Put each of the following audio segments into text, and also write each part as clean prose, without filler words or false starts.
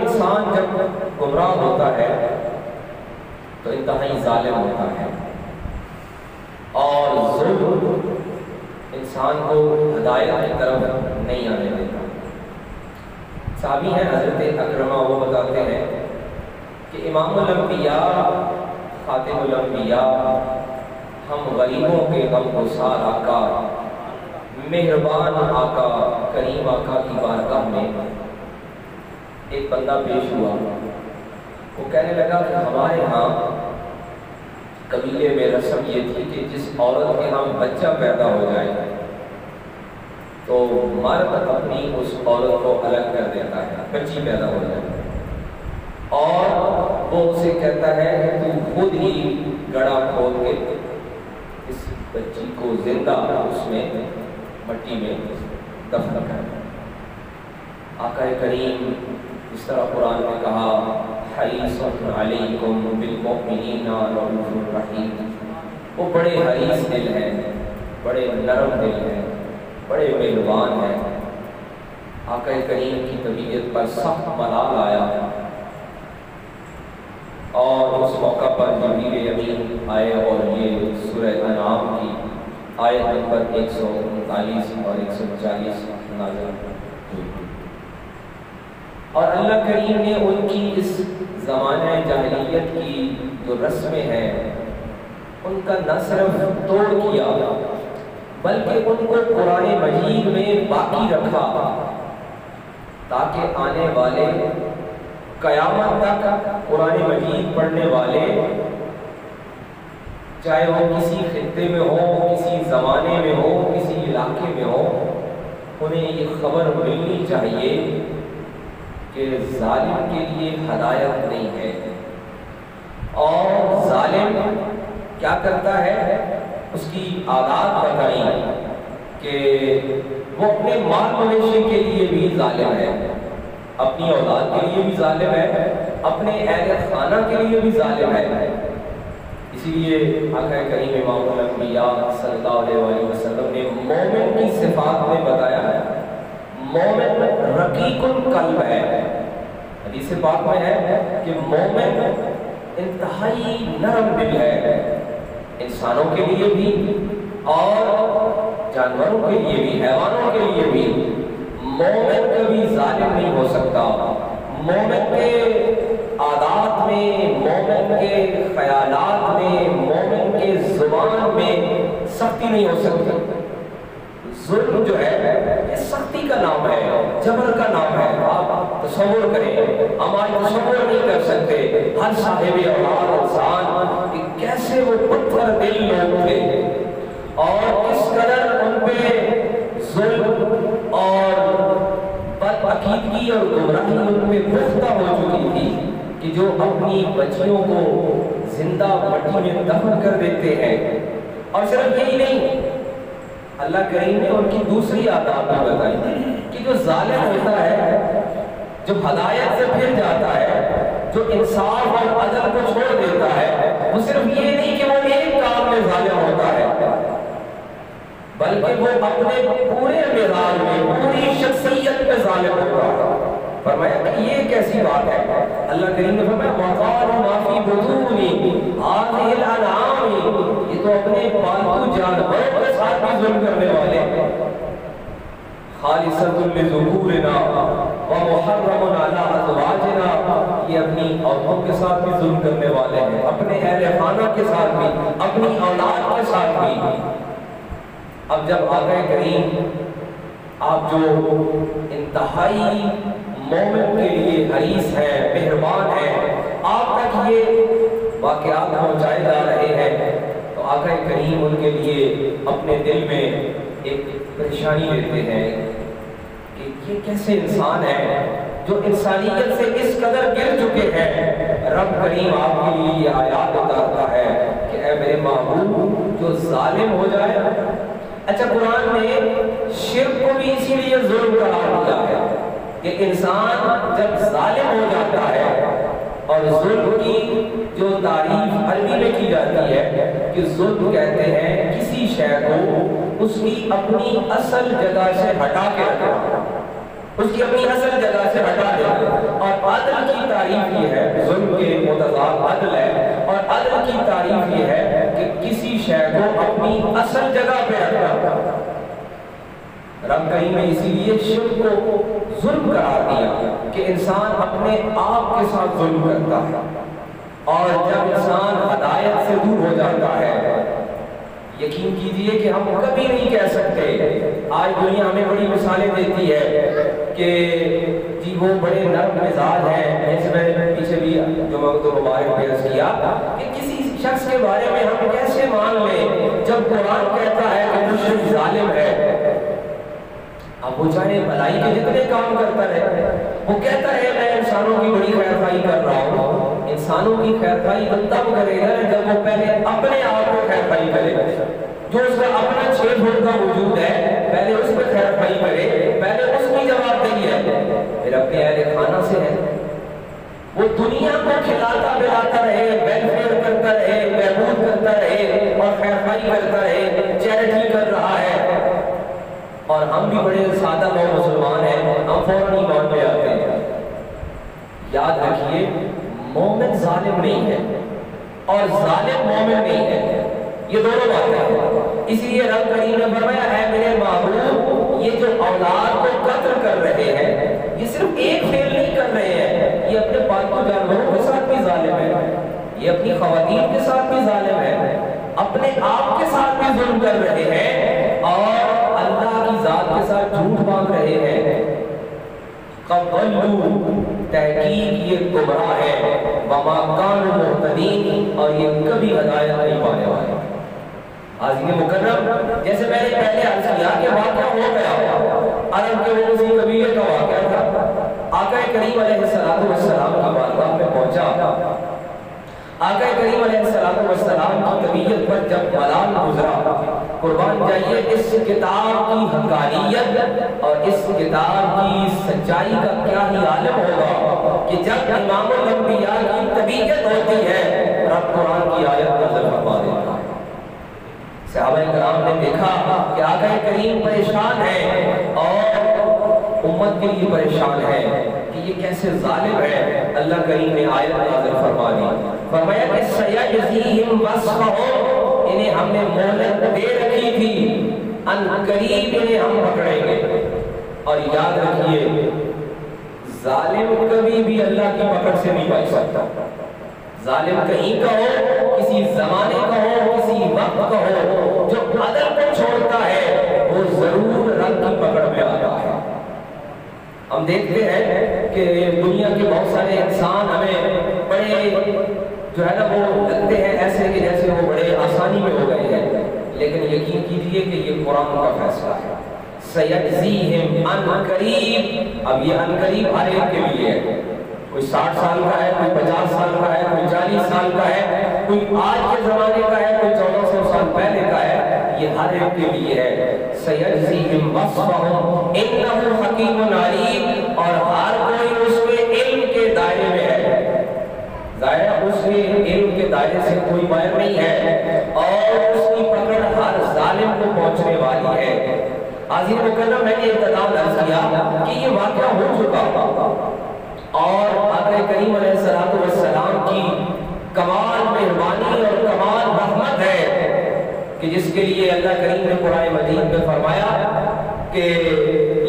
انسان جب گمراہ ہوتا ہے تو انتہائی ظالم ہوتا ہے، اور ظلم انسان کو ہدایت کی طرف نہیں آنے دیتا۔ صحابی ہیں حضرت اکرمہ، وہ بتاتے ہیں کہ امام الانبیاء، خاتم الانبیاء، ہم غریبوں کے غمگسار آقا، مہربان آقا، کریم آقا کی بارگاہ میں ایک بندہ پیش ہوا۔ وہ کہنے لگا کہ ہمارے ہاں قبیلے میں رسم یہ تھی کہ جس عورت کے ہاں بچہ پیدا ہو جائے تو مرد اپنی اس عورت کو الگ کر دیتا ہے، بچی پیدا ہو جائے، اور وہ اسے کہتا ہے کہ تو خود ہی گڑھا کھود کے اس بچی کو زندہ اس میں مٹی میں دفن کر۔ آقا کریم اس طرح قرآن میں کہا حریص علیکم بالمؤمنین رؤوف رحیم، وہ بڑے حریص دل ہیں، بڑے نرم دل ہیں، بڑے مہربان ہیں۔ آقا کریم کی طبیعت پر سخت ملال آیا اور اس موقع پر جبریل امین آئے اور یہ سورہ انعام کی آیت نمبر 139 اور 140 نازل ہوئی، اور اللہ کریم نے ان کی اس زمانہ جاہلیت کی جو رسمیں ہیں ان کا نہ صرف توڑ کیا بلکہ ان کو قرآن مجید میں باقی رکھا، تاکہ آنے والے قیامت تک قرآن مجید پڑھنے والے، چاہے وہ کسی خطے میں ہو، کسی زمانے میں ہو، کسی علاقے میں ہو، انہیں یہ خبر ملنی چاہیے کہ ظالم کے لیے ہدایت نہیں ہے، اور ظالم کیا کرتا ہے، اس کی عادات بتائیں کہ وہ اپنے مال مویشی کے لیے بھی ظالم ہے، اپنی اولاد کے لیے بھی ظالم ہے، اپنے اہل خانہ کے لیے بھی ظالم ہے۔ اسی لیے آقا کریم امام الانبیاء صلی اللہ علیہ وسلم نے مومن کی صفات میں بتایا ہے، مومن رقیق القلب ہے۔ حدیث پاک میں ہے کہ مومن انتہائی نرم دل ہے، انسانوں کے لیے بھی اور جانوروں کے لیے بھی، حیوانوں کے لیے بھی۔ مومن کبھی ظالم نہیں ہو سکتا، مومن کے عادات میں، مومن کے خیالات میں، مومن کے زبان میں سختی نہیں ہو سکتی۔ ظلم جو ہے یہ سختی کا نام ہے، جبر کا نام ہے۔ آپ تصور کریں، ہم آج تصور نہیں کر سکتے ہر صاحب اولاد انسان کہ کیسے وہ پتھر دل لوگ تھے اور کس قدر ان پہ ظلم اور بدعقیدگی اور گمراہی ان پہ پختہ ہو چکی تھی کہ جو اپنی بچیوں کو زندہ مٹی میں دفن کر دیتے ہیں۔ اور صرف یہی نہیں، اللہ کریم نے ان کی دوسری عادات بھی بتائی کہ جو ظالم ہوتا ہے، جو ہدایت سے پھر جاتا ہے، جو انصاف اور عدل کو چھوڑ دیتا ہے، وہ صرف یہ نہیں کہ وہ ایک کام میں ظالم ہوتا ہے بلکہ وہ اپنے پورے مزاج میں، پوری شخصیت میں ظالم ہوتا ہے۔ فرمایا کہ یہ کیسی بات ہے؟ اللہ کریم نے فرمایا وَقَالُوا مَا فِي بُطُونِ هَٰذِهِ الْأَنْعَامِ، یہ تو اپنے پالتو جانوروں کے ساتھ بھی ظلم کرنے والے ہیں۔ خَالِصَةٌ لِذُكُورِنَا وَمُحَرَّمٌ عَلَىٰ أَزْوَاجِنَا، یہ اپنی عورتوں کے ساتھ بھی ظلم کرنے والے ہیں، اپنے اہل خانہ کے ساتھ بھی، اپنی اولاد کے ساتھ بھی۔ اب جب آقا کریم آپ جو انتہائی مومن کے لیے حریص ہیں، مہربان ہیں، آپ تک یہ واقعات پہنچائے جا رہے ہیں، تو آقا کریم ان کے لیے اپنے دل میں ایک پریشانی لیتے ہیں کہ یہ کیسے انسان ہیں جو انسانیت سے اس قدر گر چکے ہیں۔ رب کریم آپ کے لیے یہ آیات اتارتا ہے کہ اے میرے محبوب، جو ظالم ہو جائے، اچھا قرآن نے شرک کو بھی اسی لیے ظلم قرار دیا ہے کہ انسان جب ظالم ہو جاتا ہے، اور ظلم کی جو تعریف عربی میں کی جاتی ہے کہ ظلم کہتے ہیں کسی شے کو اس کی اپنی اصل جگہ سے ہٹا کے رکھنا، اس کی اپنی اصل جگہ سے ہٹا دے. اور عدل کی تعریف یہ ہے، ظلم کے متضاد عدل ہے، اور عدل کی تعریف یہ ہے کہ کسی شے کو اپنی اصل جگہ پہ رکھنا. رب کریم نے اسی لیے شرک کو ظلم قرار دیا کہ انسان اپنے آپ کے ساتھ ظلم کرتا ہے. اور جب انسان ہدایت سے دور ہو جاتا ہے، یقین کیجئے کہ ہم کبھی نہیں کہہ سکتے. آج دنیا ہمیں بڑی مثالیں دیتی ہے کہ جی وہ بڑے نرم مزاج ہیں. جیسے میں نے پیچھے بھی جو وقت مبارک میں عرض کیا کہ کسی شخص کے بارے میں ہم کیسے مان لیں جب قرآن کہتا ہے کہ مشرک ظالم ہے. اب وہ چاہے بھلائی کے جتنے کام کرتا رہے، وہ کہتا ہے میں انسانوں کی بڑی خیر خواہی کر رہا ہوں. انسانوں کی خیر خواہی تب کرے گا جب وہ پہلے اپنے آپ کو خیر خواہی کرے گا. جو اس کا اپنا 6 فٹ کا وجود ہے پہلے اس پہ خیر خواہی کرے، پہلے اس کی جواب دہی ہے. پھر اپنے اہل خانہ سے ہے وہ دنیا کو کھلاتا پلاتا رہے، ویلفیئر کرتا رہے، بہبود کرتا رہے اور خیر خواہی کرتا رہے، چیریٹی کر رہا ہے. اور ہم بھی بڑے سادہ لوگ مسلمان ہیں، ہم فوراً ایمان پہ آتے ہیں. یاد رکھیے مومن ظالم نہیں ہے اور ظالم مومن نہیں ہے، یہ دونوں باتیں ہیں. اسی لیے رب کریم نے فرمایا اے میرے محبوب یہ جو اولاد کو قتل کر رہے ہیں یہ صرف ایک فعل نہیں کر رہے ہیں، یہ اپنے پالتو جانوروں کے ساتھ بھی ظالم ہے، یہ اپنی خواتین کے ساتھ بھی ظالم ہے، اپنے آپ کے ساتھ بھی ظلم کر رہے ہیں اور اللہ کی ذات کے ساتھ جھوٹ باندھ رہے ہیں. قبلو تحقیق یہ گمراہ ہے، وما کانوا مہتدین اور یہ کبھی ہدایت نہیں پانے والے. حاضرین مکرم، جیسے میں نے پہلے عرض کیا کہ واقعہ ہو گیا عرب کے وہ کسی قبیلے کا واقعہ تھا. آقا کریم علیہ السلام کی بارگاہ میں پہنچا. آقا کریم علیہ السلام کی طبیعت پر جب ملال گزرا، قربان جائیے اس کتاب کی حقانیت اور اس کتاب کی سچائی کا کیا ہی عالم ہوگا کہ جب امام الانبیاء کی طبیعت ہوتی ہے رب قرآن کی آیت نازل فرما دیتا ہے. صحابہ کرام نے دیکھا کہ آقا کریم پریشان ہے اور امت کے لیے پریشان ہے کہ یہ کیسے ظالم ہے. اللہ کریم نے آیت نازل فرما دی، فرمایا کہ سیجزیہم وصفہم، انہیں ہم نے مہلت دے رکھی تھی، ان قریب انہیں ہم پکڑیں گے. اور یاد رکھیے ظالم کبھی بھی اللہ کی پکڑ سے نہیں بچ سکتا. ظالم کہیں کا ہو، کسی زمانے کا ہو، کسی وقت کا ہو، جو عدل کو چھوڑتا ہے وہ ضرور رب کی پکڑ میں آتا ہے. ہم دیکھتے ہیں کہ دنیا کے بہت سارے انسان ہمیں بڑے جو ہے نا وہ لگتے ہیں ایسے کہ جیسے وہ بڑے آسانی میں ہو گئے ہیں، لیکن یقین کیجئے کہ یہ قرآن کا فیصلہ ہے. سیجزیہم ان قریب، اب یہ ان قریب ہر ایک کے لیے ہے. کوئی 60 سال کا ہے، کوئی 50 سال کا ہے، کوئی 40 سال کا ہے، کوئی آج کے زمانے کا ہے، کوئی 1400 سال پہلے کا ہے، یہ ہر ایک کے لیے ہے. سیجزیہم وصفہم انہ حکیم علیم، اور ہر کوئی اس کے علم کے دائرے میں ہے. ظاہر اس کے علم کے دائرے سے کوئی باہر نہیں ہے اور اس کی پکڑ ہر ظالم کو پہنچنے والی ہے. حاضرین مکرم، میں نے ابتدا عرض کیا کہ یہ واقعہ ہو چکا اور آقا کریم علیہ السلام کی کمال مہربانی اور کمال رحمت ہے کہ جس کے لیے اللہ کریم نے قرآن مجید میں فرمایا کہ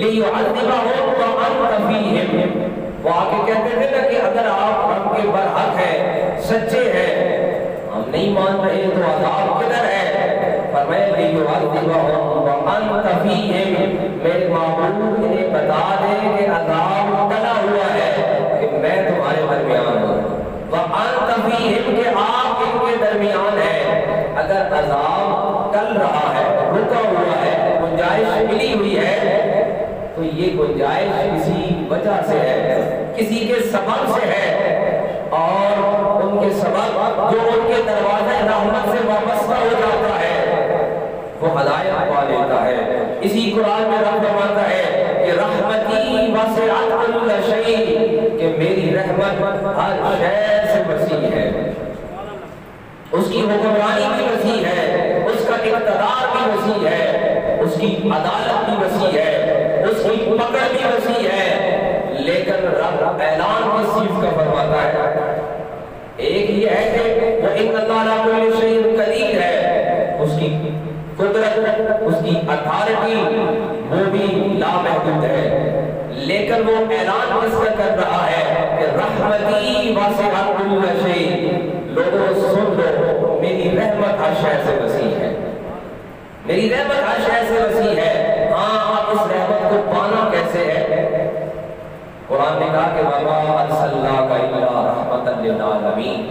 لِيُعَذِّبَهُمْ وَأَنْتَ فِيهِمْ. وہ آگے کہتے تھے نا کہ اگر آپ ہم کے برحق ہیں، سچے ہیں، ہم نہیں مان رہے تو عذاب کدھر ہے؟ فرمایا لِيُعَذِّبَهُمْ وَأَنْتَ فِيهِمْ، میرے معبود انہیں بتا دے کہ عذاب ٹلا ہوا ہے کہ میں تمہارے درمیان ہوں. وَأَنْتَ فِيهِمْ، کہ آپ ان کے درمیان ہیں. اگر عذاب ٹل رہا ہے، رکا ہوا ہے، گنجائش ملی ہوئی ہے تو یہ گنجائش کسی وجہ سے ہے، کسی کے سبب سے ہے، اور ان کے سبب جو ان کے دروازے رحمت سے وابستہ ہو جاتا ہے وہ ہدایت پا لیتا ہے. اسی قرآن میں رب فرماتا ہے کہ رحمتی وسعت کل شیء، کہ میری رحمت ہر شے سے وسیع ہے. اس کی حکمرانی بھی وسیع ہے، اس کا اقتدار بھی وسیع ہے، اس کی عدالت بھی وسیع ہے. اس کی پکڑ بھی وسیع ہے، لیکن رب اعلان کس چیز کا فرماتا ہے؟ ایک یہ ہے کہ وہ ان اللہ علی کل شیء قدیر ہے، اس کی قدرت، اس کی اتھارٹی وہ بھی لامحدود ہے، لیکن وہ اعلان کس کا کر رہا ہے کہ رحمتی واسعت کل شیء، لوگوں سن لو میری رحمت ہر شے سے وسیع ہے، میری رحمت ہر شے سے وسیع ہے۔ ہاں آپ اس رحمت کو پانا کیسے ہے؟ قرآن نے کہا کہ وَمَا أَرْسَلْنَاكَ إِلَّا رَحْمَةً لِلْعَالَمِينَ،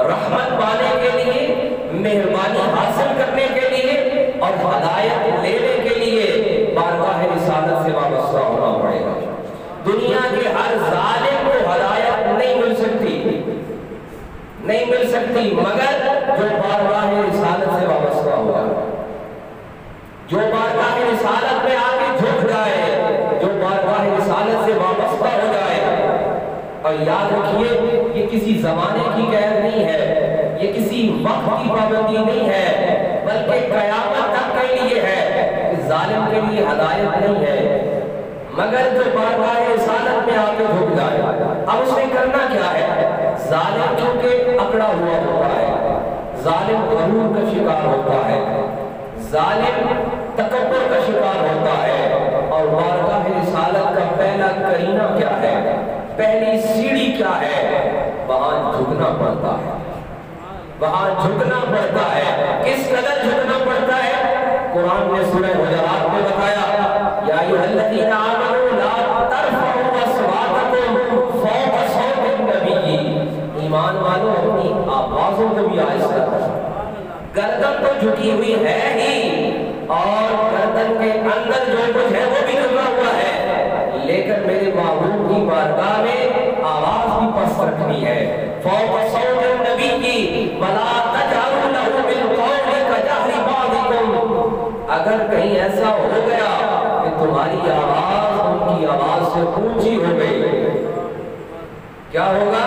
رحمت پانے کے لیے، مہربانی حاصل کرنے کے لیے اور ہدایت لینے کے لیے بارگاہ رسالت سے وابستہ ہونا پڑے گا۔ دنیا کے ہر ظالم کو ہدایت نہیں مل سکتی، نہیں مل سکتی، مگر جو بارگاہ رسالت سے وابستہ ہوگا، جو بارگاہ رسالت میں آ کے جھک جائے، جو بارگاہ رسالت سے وابستہ ہو جائے۔ اور یاد رکھیے یہ کسی زمانے کی قید نہیں ہے، یہ کسی وقت کی پابندی نہیں ہے، بلکہ قیامت تک کے لیے ہے کہ ظالم کے لیے ہدایت نہیں ہے، مگر جو بارگاہ رسالت میں آ کے جھک جائے۔ اب اس نے کرنا کیا ہے؟ ظالم کیونکہ اکڑا ہوا ہوتا ہے، ظالم غرور کا شکار ہوتا ہے، ظالم تکبر کا شکار ہوتا ہے، اور بارگاہ رسالت کا پہلا کرینہ کیا ہے، پہلی سیڑھی کیا ہے؟ وہاں جھکنا پڑتا ہے، وہاں جھکنا پڑتا ہے۔ کس قدر جھکنا پڑتا ہے؟ قرآن نے سورہ حجرات میں بتایا یا ایھا الذین آمنوا لا ترفعوا اصواتکم فوق صوت النبی، ایمان والوں اپنی آوازوں کو بھی آہستہ کرو۔ گردن تو جھکی ہوئی ہے ہی، اور گردن کے اندر جو کچھ ہے وہ بھی جھکا ہوا ہے، لیکن میرے محبوب کی بارگاہ میں آواز بھی پست رکھنی ہے۔ فوق صوت النبی کی ولا تجهروا له بالقول كجهر بعضكم، اگر کہیں ایسا ہو گیا کہ تمہاری آواز ان کی آواز سے اونچی ہو گئی، کیا ہوگا؟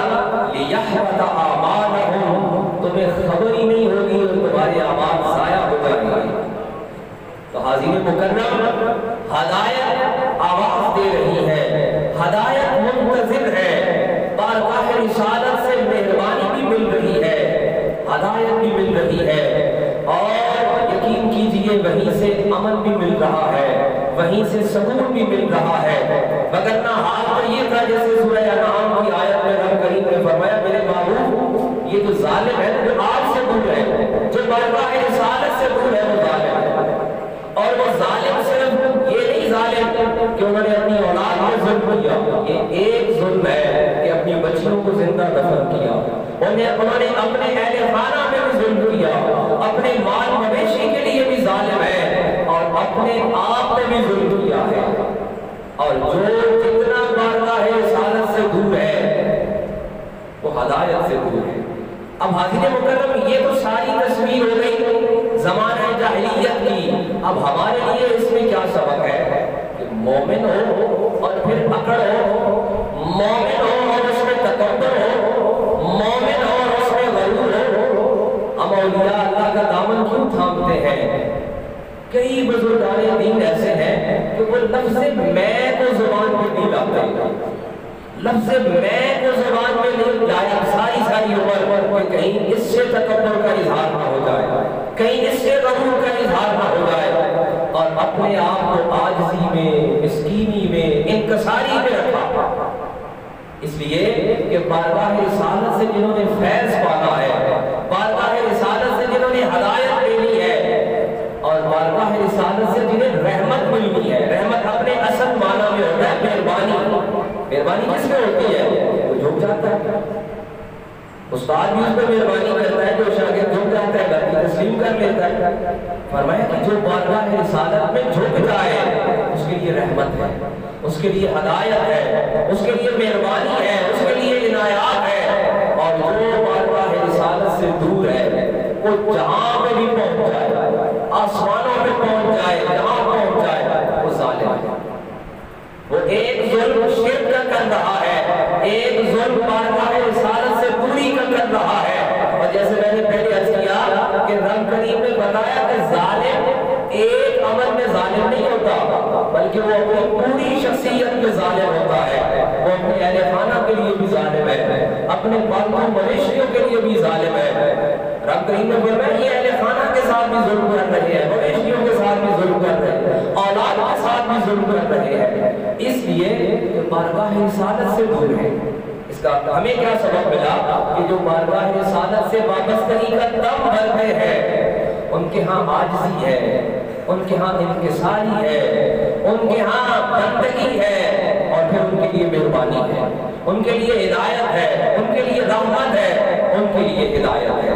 لِيَحْبَطَ أَعْمَالَهُمْ، تمہیں خبر ہی نہیں ہوگی اور تمہاری آواز ضائع ہو جائے گی۔ تو حاضرین مکرم، ہدایت آواز دے رہی ہے، ہدایت منتظر ہے، بارگاہ رسالت سے مہربانی بھی مل رہی ہے، ہدایت بھی مل رہی ہے، اور یقین کیجئے وہیں سے امن بھی مل رہا ہے، وہیں سے سکون بھی مل رہا ہے۔ وگرنہ حال تو یہ تھا جیسے سورہ انعام کی آیت میں رب کریم نے فرمایا میرے محبوب یہ تو ظالم ہے جو آپ سے دور ہے، جو بارگاہ رسالت سے دور ہے وہ ظالم ہے، اور وہ ظالم صرف یہ نہیں ظالم کہ انہوں نے اپنی اولاد میں ظلم کیا، یہ ایک ظلم ہے کہ اپنی بچیوں کو زندہ دفن کیا، انہوں نے اپنے اہل خانہ میں بھی ظلم کیا، اپنے مال مویشی کے لیے بھی ظالم ہے، اور اپنے آپ میں بھی ظلم کیا ہے۔ اور جو جتنا بارگاہ رسالت سے دور ہے وہ ہدایت سے دور ہے۔ اب حاضرین مکرم یہ تو ساری تصویر ہو گئی زمانہ جاہلیت کی، اب ہمارے لیے اس میں کیا سبق ہے کہ مومن ہو اور پھر اکڑ ہو، مومن ہو اور اس میں تکبر ہو، مومن ہو اور اس میں غرور ہو، ہم اولیاء اللہ کا دامن کیوں تھامتے ہیں؟ کئی بزرگان دین ایسے ہیں کہ وہ لفظ میں کو زبان پہ نہیں لاتے، لفظ میں کو زبان پہ نہیں لایا، ساری عمر کہ کہیں اس سے تکبر کا اظہار نہ ہو جائے، کہیں اس سے غرور کا اظہار نہ ہو جائے، اور اپنے آپ کو عاجزی میں، مسکینی میں، انکساری میں رکھا۔ اس لیے کہ بارگاہ رسالت سے جنہوں نے فیض پانا ہے، بارگاہ رسالت سے جنہوں نے ہدایت لینی ہے، اور بارگاہ رسالت سے جنہیں رحمت ملنی ہے، رحمت اپنے اصل معنی میں ہوتا ہے مہربانی۔ مہربانی کس میں ہوتی ہے؟ وہ جھک جاتا ہے، استاد بھی اس پہ مہربانی کرتا ہے، جو شاگرد جھک جاتا ہے غلطی تسلیم کر لیتا ہے۔ فرمایا کہ جو بارگاہ رسالت میں جھک جائے اس کے لیے رحمت ہے، اس کے لیے ہدایت ہے، اس کے لیے مہربانی ہے، اس کے لیے عنایات ہے، اور جو بارگاہ رسالت سے دور ہے وہ جہاں پہ بھی پہنچ جائے، آسمانوں پہ پہنچ جائے، جہاں پہنچ جائے وہ ظالم ہے۔ وہ ایک ظلم شرک کا کر رہا ہے، ایک ظلم بارگاہ رسالت سے دوری کا کر رہا ہے، اور جیسے میں نے پہلے عرض کیا کہ رب کریم نے بتایا کہ ظالم ایک عمل میں ظالم نہیں ہوتا، بلکہ وہ اپنی پوری شخصیت میں ظالم ہوتا ہے. وہ اپنے اہل خانہ کے لیے بھی ظالم ہے, اپنے پالتو مویشیوں کے لیے بھی ظالم ہے. رب کریم نے فرمایا یہ اہل خانہ کے ساتھ بھی ظلم کر رہے ہیں, مویشیوں کے ساتھ بھی ظلم کر رہے ہیں, اولاد کے ساتھ بھی ظلم کر رہے ہیں, اس لیے کہ بارگاہ رسالت سے دور ہے. اس کا ہمیں کیا سبب ملا کہ جو بارگاہ رسالت سے وابستگی کا دم بھرتے ہیں ان کے ہاں عاجزی ہے, ان کے ہاں انکساری ہے, ان کے ہاں بندگی ہے, اور پھر ان کے لیے مہربانی ہے, ان کے لیے ہدایت ہے, ان کے لیے رحمت ہے, ان کے لیے ہدایت ہے.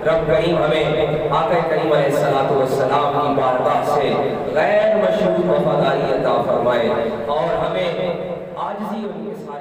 رب کریم ہمیں آقا کریم علیہ الصلوۃ والسلام کی بارگاہ سے غیر مشروط وفاداری عطا فرمائے اور ہمیں عاجزی ان کے ساتھ